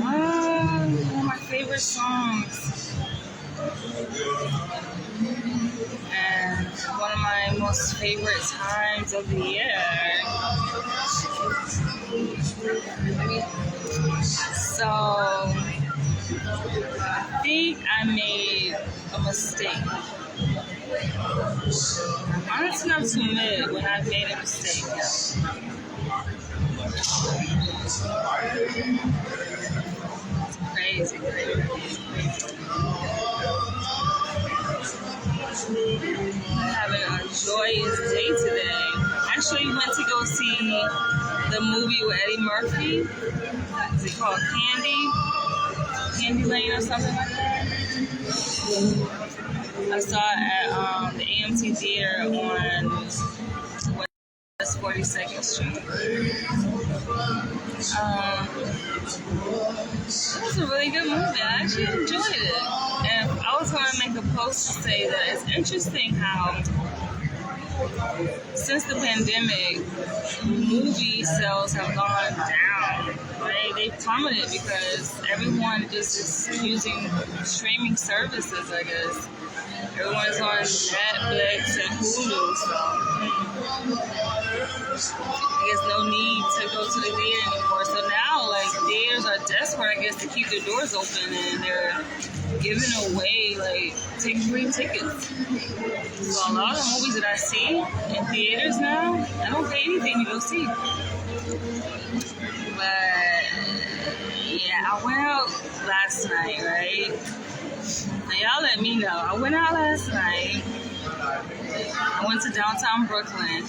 One of my favorite songs. And one of my most favorite times of the year. So, I think I made a mistake. I'm honest enough to admit when I've made a mistake. Crazy. Having a joyous day today. Actually, went to go see the movie with Eddie Murphy. Is it called Candy Lane or something like that? I saw it at the AMC Theater on West 42nd Street. It was a really good movie. I actually enjoyed it. And I was going to make a post to say that it's interesting how since the pandemic, movie sales have gone down. Right? They plummeted because everyone is using streaming services, I guess. Everyone's on Netflix and Hulu, so I guess no need to go to the theater anymore. So now, like, theaters are desperate, I guess, to keep their doors open, and they're giving away, like, free tickets. So a lot of the movies that I see in theaters now, I don't pay anything to go see. But, yeah, I went out last night, right? Now, y'all let me know. I went out last night. I went to downtown Brooklyn.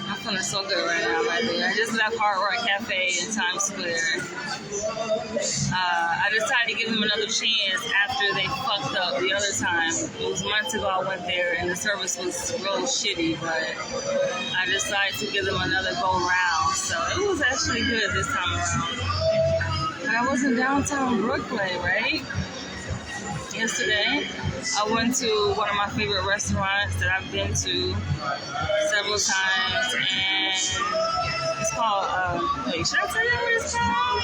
I'm feeling so good right now, by the way. I just left Hard Rock Cafe in Times Square. I decided to give them another chance after they fucked up the other time. It was months ago I went there and the service was real shitty, but I decided to give them another go round. So it was actually good this time around. And I was in downtown Brooklyn, right? Yesterday, I went to one of my favorite restaurants that I've been to several times, and it's called, wait, should I tell you what it's called?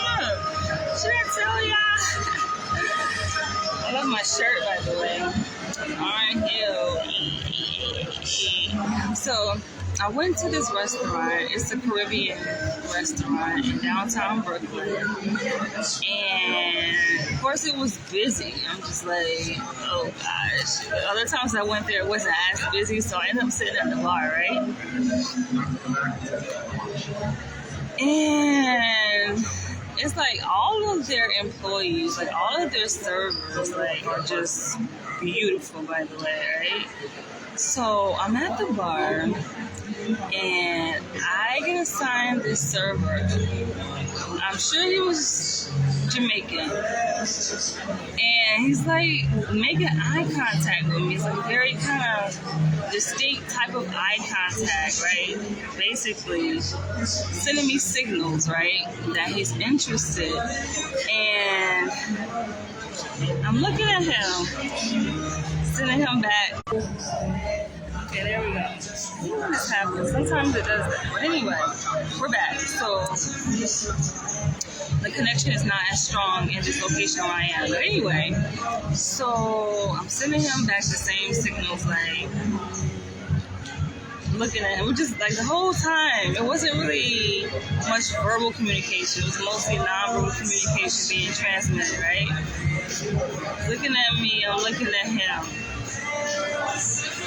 Should I tell y'all? I love my shirt, by the way. Orange Hill. So, I went to this restaurant. It's a Caribbean restaurant in downtown Brooklyn. And, of course, it was busy. I'm just like, oh, gosh. The other times I went there, it wasn't as busy, so I ended up sitting at the bar, right? And it's like all of their employees, like all of their servers, like, are just beautiful, by the way, right? So I'm at the bar, and I get assigned this server. I'm sure he was Jamaican, and he's like making eye contact with me. It's like a very kind of distinct type of eye contact, right? Basically sending me signals, right, that he's interested. And I'm looking at him, sending him back. Okay, there we go. This happens. Sometimes it does that. But anyway, we're back. So the connection is not as strong in this location where I am. But anyway, so I'm sending him back the same signals, like looking at him. We're just like the whole time. It wasn't really much verbal communication. It was mostly non-verbal communication being transmitted, right? Looking at me, I'm looking at him.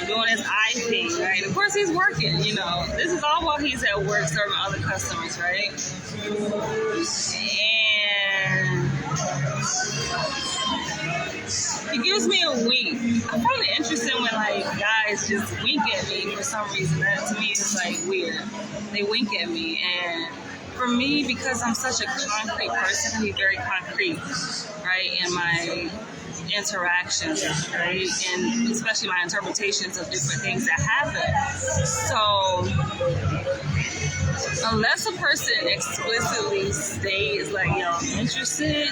Doing his eye thing, right? Of course he's working, you know. This is all while he's at work serving other customers, right? And he gives me a wink. I find it interesting when like guys just wink at me for some reason. That to me is like weird. They wink at me, and for me, because I'm such a concrete person, I can be very concrete, right, in my interactions, right, and especially my interpretations of different things that happen. So unless a person explicitly states like, yo, I'm interested,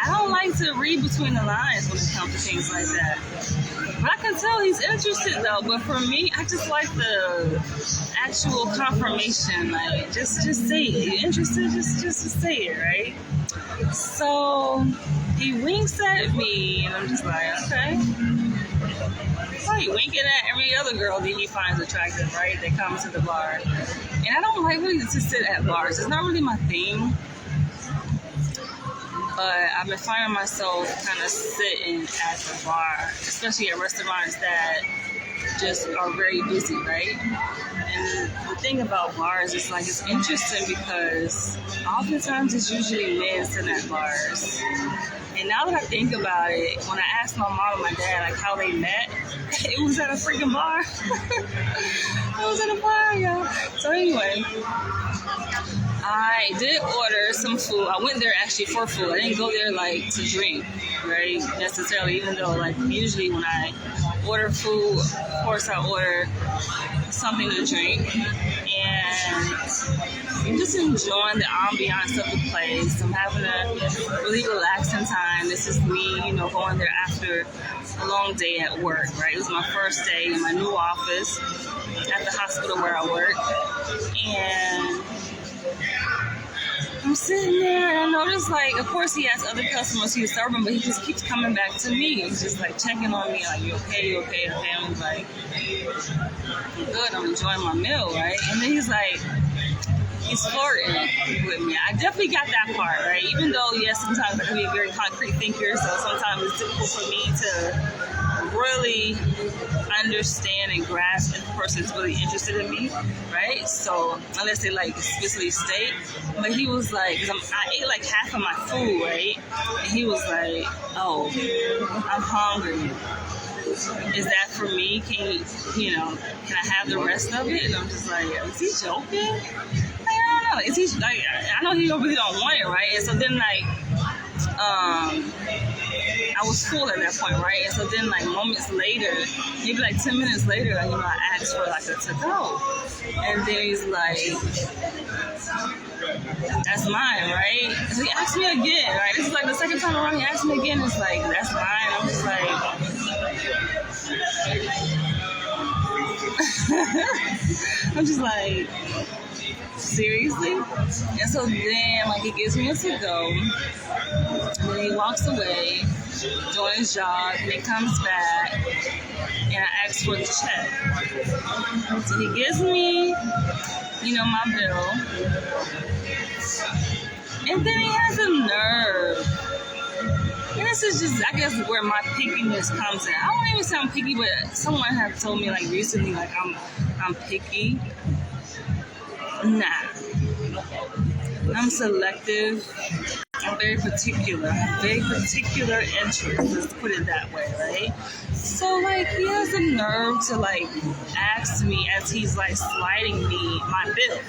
I don't like to read between the lines when it comes to things like that. But I can tell he's interested though. But for me, I just like the actual confirmation. Like, just say it. You interested? Just say it, right? So he winks at me, and I'm just like, okay. Probably winking at every other girl that he finds attractive, right? They come to the bar. And I don't like really to sit at bars. It's not really my thing. But I've been finding myself kind of sitting at the bar, especially at restaurants that just are very busy, right? And the thing about bars is like, it's interesting because oftentimes it's usually men sitting at bars. And now that I think about it, when I asked my mom and my dad like how they met, it was at a freaking bar. It was at a bar, y'all. So anyway, I did order some food. I went there actually for food. I didn't go there like to drink, right? Necessarily, even though like usually when I order food, of course I order something to drink. And I'm just enjoying the ambiance of the place. I'm having a really relaxing time. This is me, you know, going there after a long day at work, right? It was my first day in my new office at the hospital where I work. And I'm sitting there and I notice, like, of course he has other customers he's serving, but he just keeps coming back to me. He's just like checking on me, like, you okay, you okay, you okay? I'm like, I'm good, I'm enjoying my meal, right? And then he's flirting with me. I definitely got that part, right? Even though, yes, sometimes I can be a very concrete thinker, so sometimes it's difficult for me to really understand and grasp if the person is really interested in me, right? So unless they like explicitly state, but he was like, cause I ate like half of my food, right? And he was like, "Oh, I'm hungry. Is that for me? Can I have the rest of it?" And I'm just like, is he joking? Like, I don't know. Is he like? I know he really don't want it, right? And so then like, I was full at that point, right? And so then, like, moments later, maybe like 10 minutes later, like, I asked for like a to-go. And then he's like, that's mine, right? So he asked me again, right? This is like the second time around he asked me again. It's like, that's mine. I'm just like, I'm just like, seriously? And so then, like, he gives me a to-go, and then he walks away, doing his job, and he comes back, and I ask for the check. So he gives me, my bill, and then he has a nerve. And this is just, I guess, where my pickiness comes in. I don't even sound picky, but someone had told me, like, recently, like, I'm picky. Nah. I'm selective. I'm very particular. Very particular interests. Let's put it that way, right? So, like, he has the nerve to, like, ask me as he's, like, sliding me my bill.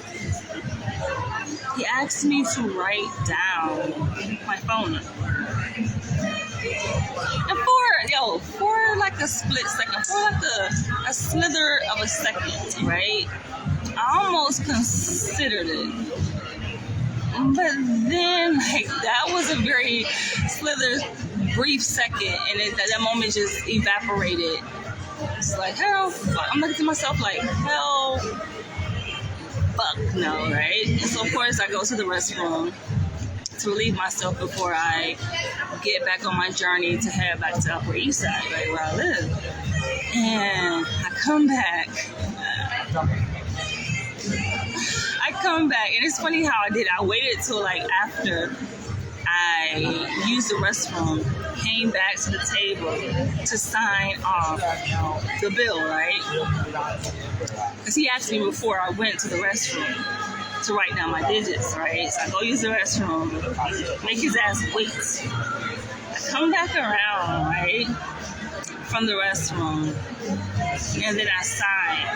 He asked me to write down my phone number. And for like a split second, for like a slither of a second, right? I almost considered it. But then, like, that was a very brief second, and that moment just evaporated. It's like, hell, fuck. I'm looking to myself like, hell, fuck no, right? And so, of course, I go to the restroom to relieve myself before I get back on my journey to head back to Upper East Side, right, where I live. And I come back, and it's funny how I did. I waited till like after I used the restroom, came back to the table to sign off the bill, right? Because he asked me before I went to the restroom to write down my digits, right? So I go use the restroom, make his ass wait. I come back around, right, from the restroom, and then I sign.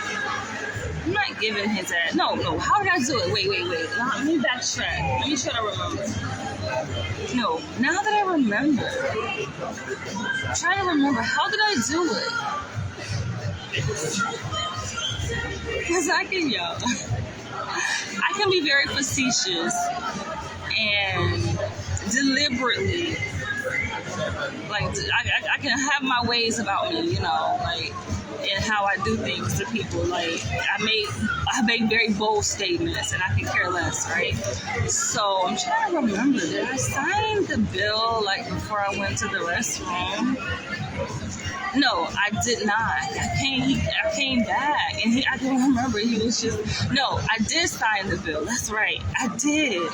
I'm not giving his ass. No. How did I do it? Wait. Let me backtrack. Let me try to remember. No. Now that I remember, try to remember. How did I do it? Because I can, I can be very facetious and deliberately, like, I can have my ways about me, you know, like, and how I do things to people. Like, I make very bold statements, and I can care less, right? So I'm trying to remember, did I sign the bill like before I went to the restroom? No, I did not. I came back, and I don't remember. He was just, no, I did sign the bill. That's right. I did.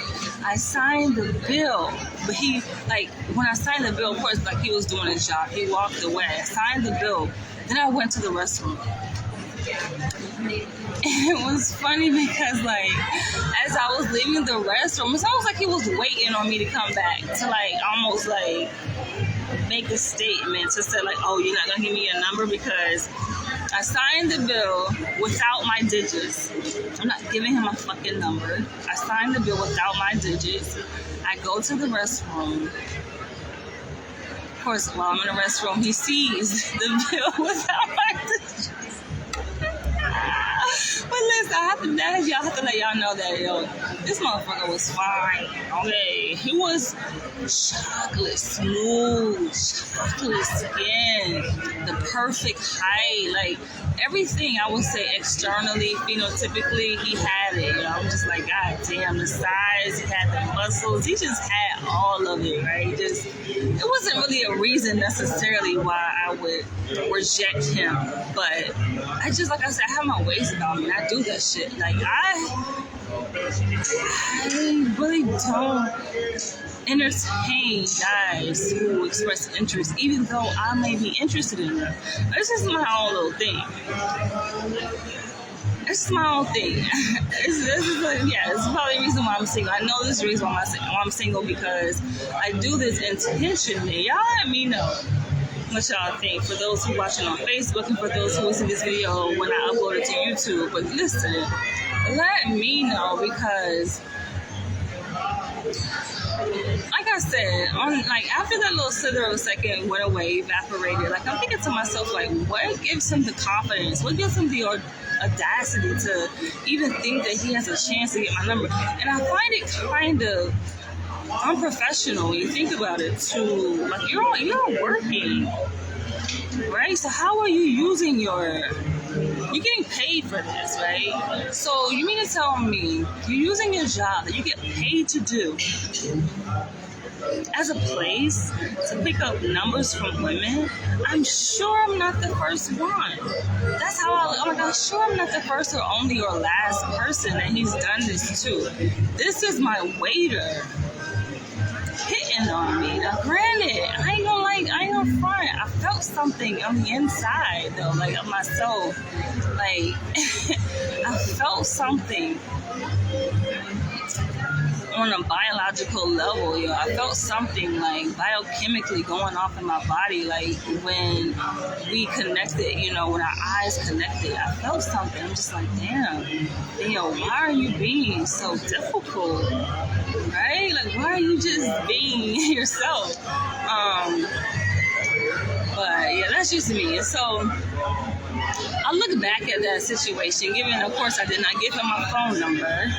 I signed the bill. But he, like, when I signed the bill, of course, like, he was doing his job. He walked away. I signed the bill. Then I went to the restroom. It was funny because, like, as I was leaving the restroom, it's almost like he was waiting on me to come back to, like, almost, like, make a statement to say, like, oh, you're not going to give me a number because I signed the bill without my digits. I'm not giving him a fucking number. I signed the bill without my digits. I go to the restroom. Of course, while I'm in the restroom, he sees the bill without my digits. But listen, y'all have to let y'all know that, yo, this motherfucker was fine, okay? He was chocolate smooth, chocolate skin, the perfect height, like, everything I would say externally, phenotypically, he had it, you know? I'm just like, god damn, the size, he had the muscles, he just had all of it, right? It wasn't really a reason necessarily why I would reject him, but I just, like I said, I have my ways about me. I do that shit. Like, I really don't entertain guys who express interest, even though I may be interested in them. This is my own little thing. It's my own thing. This is like, yeah, it's probably the reason why I'm single. I know this is the reason why I'm single, because I do this intentionally. Y'all let me know what y'all think, for those who watching on Facebook and for those who see this video when I upload it to YouTube. But listen, let me know, because like I said, after that little slither of a second went away, evaporated, like, I'm thinking to myself, like, what gives him the confidence? What gives him the audacity to even think that he has a chance to get my number? And I find it kind of unprofessional when you think about it too. Like, you're working, right? So how are you using you're getting paid for this, right? So you mean to tell me you're using your job that you get paid to do as a place to pick up numbers from women? I'm sure I'm not the first one. That's how I'm sure I'm not the first or only or last person that he's done this to. This is my waiter hitting on me. Now, granted, I ain't gonna front. I felt something on the inside, though, like, of myself. Like, I felt something on a biological level, yo. I felt something, like, biochemically going off in my body, like, when we connected, you know, when our eyes connected. I felt something. I'm just like, damn, why are you being so difficult? Right? Like, why are you just being yourself? But yeah, that's just me. And so I look back at that situation, given, of course, I did not give him my phone number.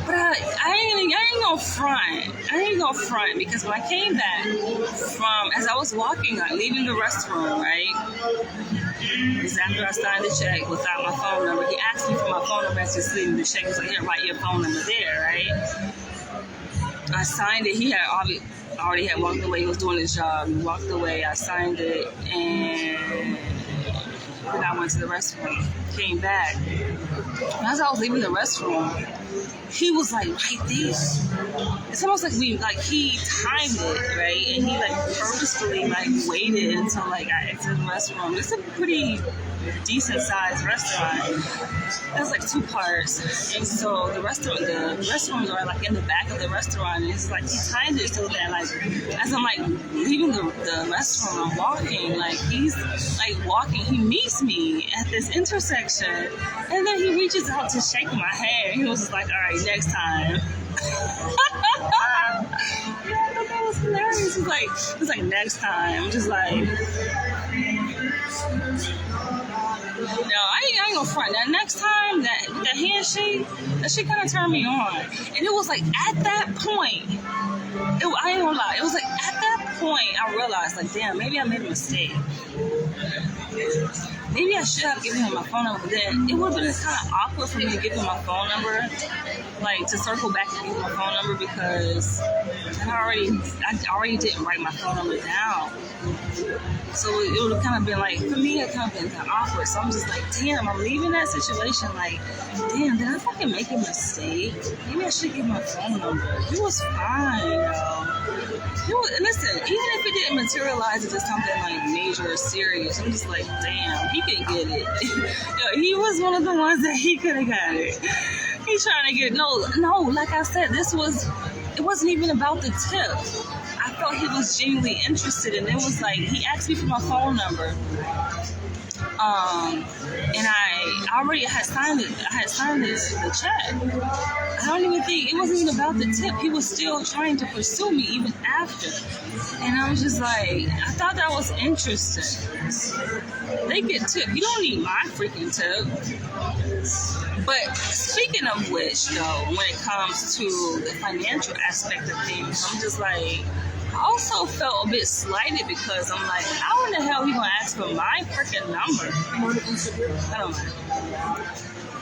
But I ain't gonna front. I ain't gonna front, because when I came back as I was walking, like, leaving the restroom, right? Because after I signed the check without my phone number, he asked me for my phone number after leaving the check. He was like, here, write your phone number there, right? I signed it. He had already had walked away. He was doing his job. He walked away. I signed it, and then I went to the restroom. Came back. And as I was leaving the restroom, he was like, right there. It's almost like he timed it, right? And he, like, purposefully, like, waited until, like, I exited the restroom. It's a pretty decent sized restaurant. That's like 2 parts. And so the restrooms are, like, in the back of the restaurant. And it's like he timed it so that, like, as I'm, like, leaving the restroom, I'm walking, like, he's, like, walking. He meets me at this intersection, and then he reaches out to shake my hand. He was just like, all right, next time. Yeah, I thought that was hilarious. It was like next time. I'm just like, No, I ain't gonna front. That next time, that handshake, that shit kind of turned me on. And it was like at that point, I ain't gonna lie, it was like at that point I realized, like, damn, maybe I made a mistake. Maybe I should have given him my phone number, but then it would have been kind of awkward for me to give him my phone number, like to circle back and give him my phone number, because I already didn't write my phone number down. So it would have kind of been like, for me, it kind of been kind of awkward. So I'm just like, damn, I'm leaving that situation. Like, damn, did I fucking make a mistake? Maybe I should give my phone number. He was fine, yo. Listen, even if it didn't materialize into something like major or serious, I'm just like, damn, he could get it. Yo, he was one of the ones that he could have got it. He's trying to get, no, like I said, it wasn't even about the tip. I felt he was genuinely interested, and it was like, he asked me for my phone number. And I already had signed it. I had signed the check. I don't even think, it wasn't even about the tip. He was still trying to pursue me even after. And I was just like, I thought that was interesting. They get tip. You don't need my freaking tip. But speaking of which, though, when it comes to the financial aspect of things, I'm just like, I also felt a bit slighted, because I'm like, how in the hell are you gonna ask for my freaking number? I don't know.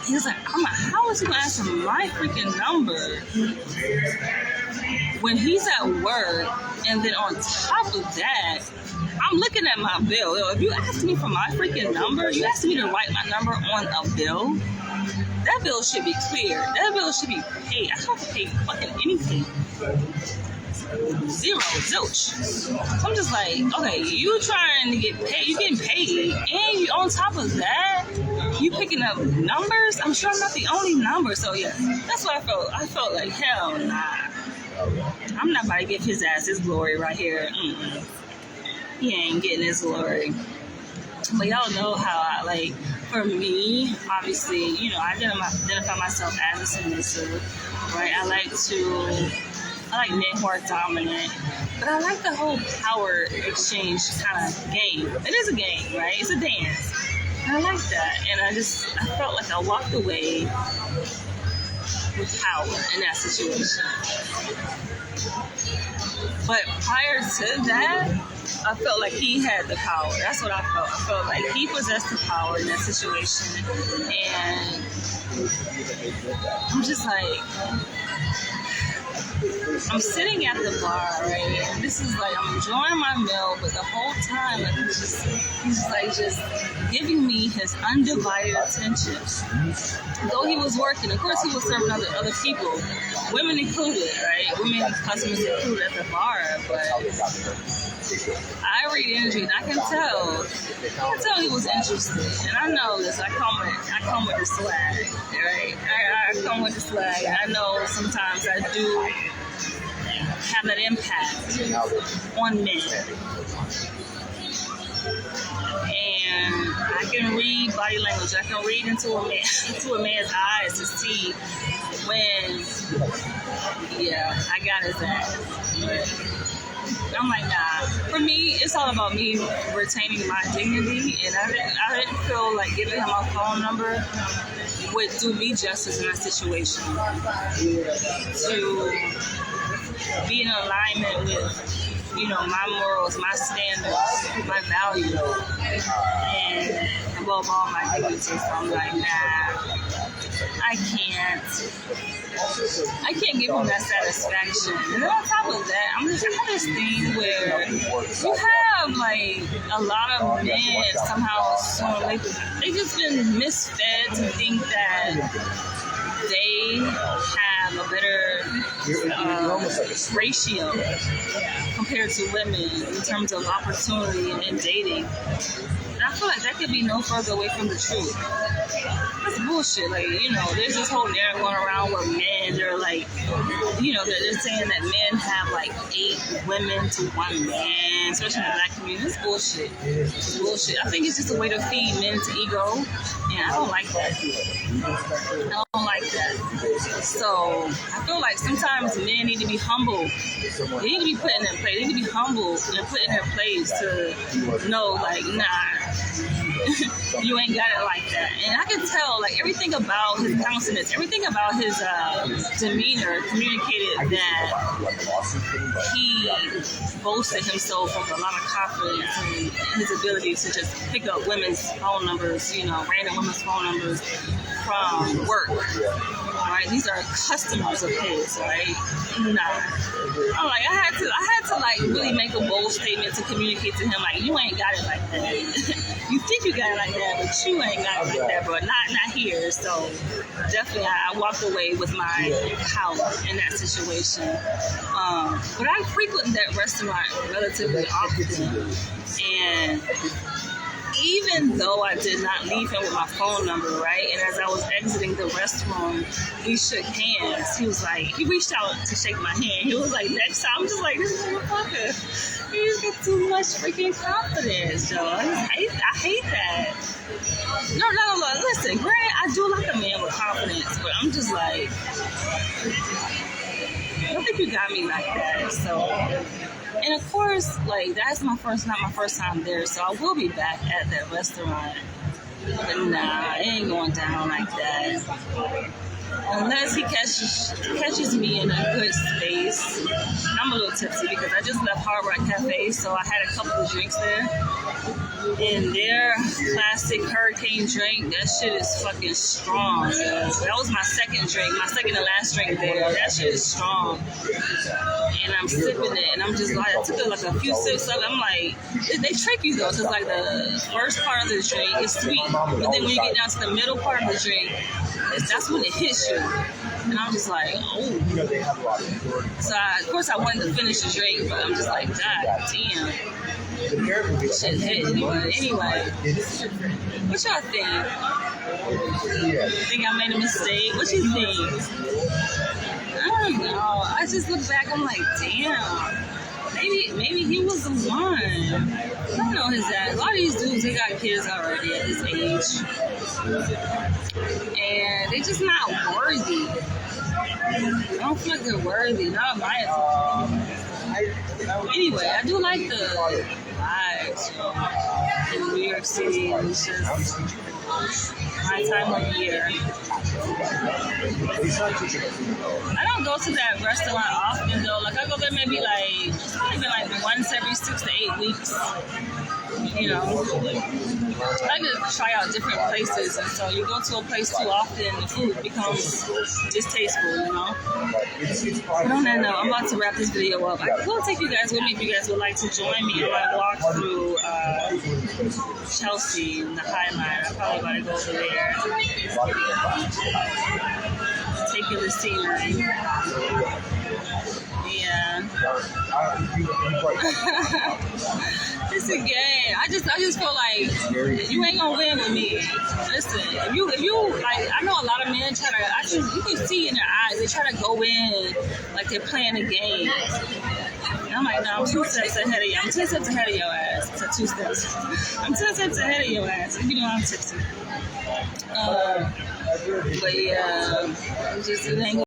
He was like, how is he gonna ask for my freaking number when he's at work? And then on top of that, I'm looking at my bill. Yo, if you ask me for my freaking number, you asked me to write my number on a bill, that bill should be clear. That bill should be paid. I don't have to pay fucking anything. Zero, zilch. So I'm just like, okay, you trying to get paid, you getting paid, and you, on top of that, you picking up numbers. I'm sure I'm not the only number, so yeah, that's what I felt. I felt like, hell nah, I'm not about to give his ass his glory right here. He ain't getting his glory. But y'all know how I, like, for me, obviously, you know, I identify myself as a submissive, right? I like men who are dominant, but I like the whole power exchange kind of game. It is a game, right? It's a dance. And I like that. And I felt like I walked away with power in that situation. But prior to that, I felt like he had the power. That's what I felt. I felt like he possessed the power in that situation. And I'm just like, I'm sitting at the bar, right? And this is like, I'm enjoying my meal, but the whole time, like, he's just giving me his undivided attention. Though he was working, of course he was serving other people, women included, right? Women customers included at the bar, but I read energy, and I can tell he was interested. And I know this. I come with the swag, right? I come with the swag. I know sometimes I do have that impact on men, and I can read body language. I can read into a man's eyes to see when, yeah, I got his ass. But I'm like, nah. For me, it's all about me retaining my dignity, and I didn't feel like giving him my phone number would do me justice in that situation. To be in alignment with, you know, my morals, my standards, my values, and above all, my dignity. So I'm like, nah, I can't give him that satisfaction. And then on top of that, I have this thing where you have like a lot of men somehow they just been misfed to think that they have a better ratio compared to women in terms of opportunity and dating. And I feel like that could be no further away from the truth. That's bullshit. Like, you know, there's this whole narrative going around where men, they're like, you know, they're saying that men have like 8 women to 1 man, especially in the black community. It's bullshit. It's bullshit. I think it's just a way to feed men's ego, and I don't like that. I don't like that. So I feel like sometimes men need to be humble. They need to be put in their place. They need to be humble and put in their place to know, like, nah, You ain't got it like that. And I could tell, like, everything about his countenance, everything about his demeanor communicated that he boasted himself of a lot of confidence in his ability to just pick up women's phone numbers, random women's phone numbers from work. Right? These are customers of his, right? Nah. I'm like, I had to like really make a bold statement to communicate to him, like, you ain't got it like that. You think you got it like that, but you ain't got it like that, bro. Not here. So definitely I walked away with my power in that situation. But I frequent that restaurant relatively often, and even though I did not leave him with my phone number, right? And as I was exiting the restroom, we shook hands. He reached out to shake my hand. He was like, next time. I'm just like, this motherfucker, he just got too much freaking confidence, yo. I hate that. No. Listen, granted, I do like a man with confidence, but I'm just like, I don't think you got me like that, so... And of course, like, that's not my first time there, so I will be back at that restaurant. But nah, it ain't going down like that. Unless he catches me in a good space. I'm a little tipsy because I just left Hard Rock Cafe, so I had a couple of drinks there. And their classic hurricane drink, that shit is fucking strong. That was my second and last drink there. That shit is strong. And I'm sipping it, and I'm just like, I took like a few sips of it. I'm like, they trick you though, because like the first part of the drink is sweet, but then when you get down to the middle part of the drink, that's when it hits you. And I'm just like, oh. So of course I wanted to finish the drink, but I'm just like, God damn. Shit hit. Anyway, what y'all think? Think I made a mistake? What you think? I don't know. I just look back, I'm like, damn. Maybe he was the one. I don't know his ass. A lot of these dudes, they got kids already at this age. And they just not worthy. I don't feel like they're worthy. Not my opinion. Anyway, I do like the vibes in New York City. It's just my time of year. I don't go to that restaurant often though. Like I go there maybe like, it's probably been like once every 6 to 8 weeks. I like to try out different places, and so you go to a place too often, the food becomes distasteful, But on that note, I'm about to wrap this video up. I will take you guys with me if you guys would like to join me in my walk through Chelsea in the High Line. I'm probably about to go over there. Take in the scenery. Yeah. It's a game. I just feel like you ain't gonna win with me. Listen, if you like, I know a lot of men you can see in their eyes, they try to go in like they're playing a game. And I'm like, no, I'm 2 steps ahead of you. I'm 10 steps ahead of your ass. So 2 steps. I'm 10 steps ahead of your ass. You know I'm tipsy. But yeah, it ain't